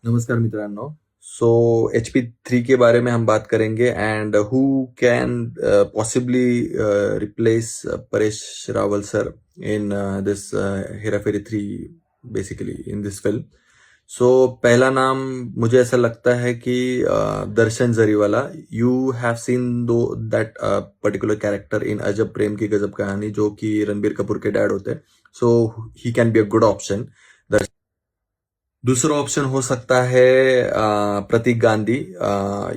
नमस्कार मित्रांनो. सो HP3 के बारे में हम बात करेंगे and who can possibly replace Paresh Rawal sir in this Hera Pheri 3 basically in this film. So पहला नाम मुझे ऐसा लगता है कि Darshan Jariwala. You have seen do that particular character in Ajab Prem की गजब कहानी, जो कि रणबीर कपूर के डैड होते हैं. So he can be a good option. दूसरा ऑप्शन हो सकता है प्रतीक गांधी.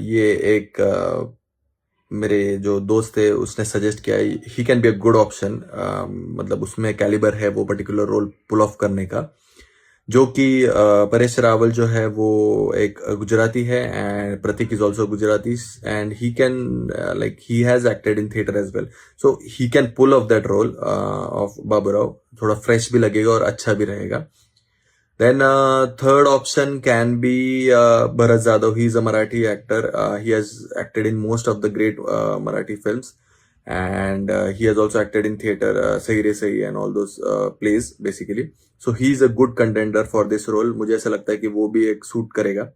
ये एक मेरे जो दोस्त है उसने सजेस्ट किया. ही can be a good option. मतलब उसमें कैलिबर है वो पर्टिकुलर रोल पुल ऑफ करने का. जो कि परेश रावल जो है वो एक गुजराती है and Pratik is also Gujarati and he can like he has acted in theatre as well. So he can pull off that role of Baburao. थोड़ा फ्रेश भी लगेगा और अच्छा भी रहेगा. Then third option can be Bharat Jadhav. He is a Marathi actor. He has acted in most of the great Marathi films, and he has also acted in theater, Sahi Re Sahi and all those plays basically. So he is a good contender for this role. मुझे ऐसा लगता है कि वो भी एक suit करेगा.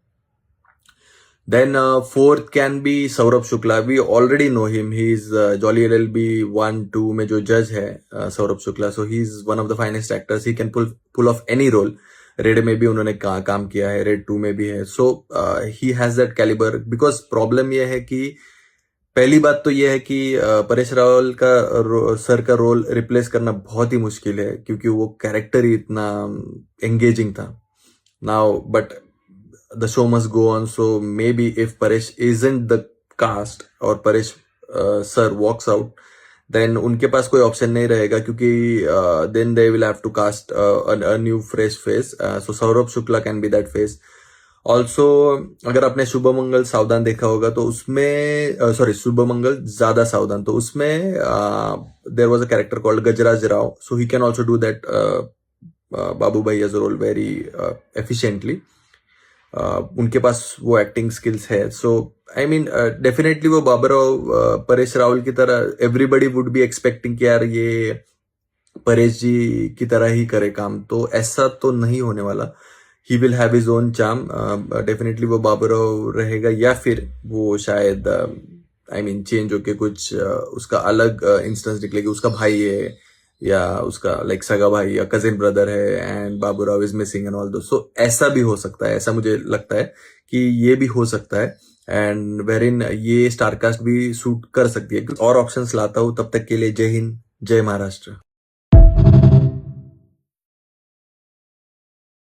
Then fourth can be Saurabh Shukla. We already know him. He is Jolly LLB 1, 2 में जो जज है Saurabh Shukla. So he is one of the finest actors. He can pull off any role. Red में भी उन्होंने काम किया है, रेड 2 में भी है. So he has that calibre. Because problem यह है कि पहली बात तो यह है कि परेश रावल का सर का रोल रिप्लेस करना बहुत ही मुश्किल है, क्योंकि वो कैरेक्टर ही इतना एंगेजिंग था. Now but the show must go on. So maybe if Paresh isn't the cast और Paresh sir walks out, then उनके पास कोई ऑप्शन नहीं रहेगा, क्योंकि then they will have to cast a new fresh face. So Saurabh Shukla can be that face. Also अगर आपने शुभमंगल सावधान देखा होगा तो उसमें सॉरी शुभमंगल ज्यादा सावधान, तो उसमें there was a character called Gajraj Rao. So he can also do that Babu Bhaiya's role very efficiently. उनके पास वो एक्टिंग स्किल्स है. सो आई मीन डेफिनेटली वो बाबूराव परेश रावल की तरह एवरीबडी वुड बी एक्सपेक्टिंग कि यार ये परेश जी की तरह ही करे काम. तो ऐसा तो नहीं होने वाला. He will have his own charm. Definitely वो बाबूराव रहेगा, या फिर वो शायद आई मीन चेंज होके कुछ उसका अलग इंस्टेंस निकलेगी. उसका भाई है या उसका लाइक सगा भाई या कजिन ब्रदर है and Baburao is missing and all दो. सो ऐसा भी हो सकता है. ऐसा मुझे लगता है कि ये भी हो सकता है एंड वेर इन ये स्टारकास्ट भी सूट कर सकती है. और ऑप्शंस लाता हूं. तब तक के लिए जय हिंद, जय महाराष्ट्र.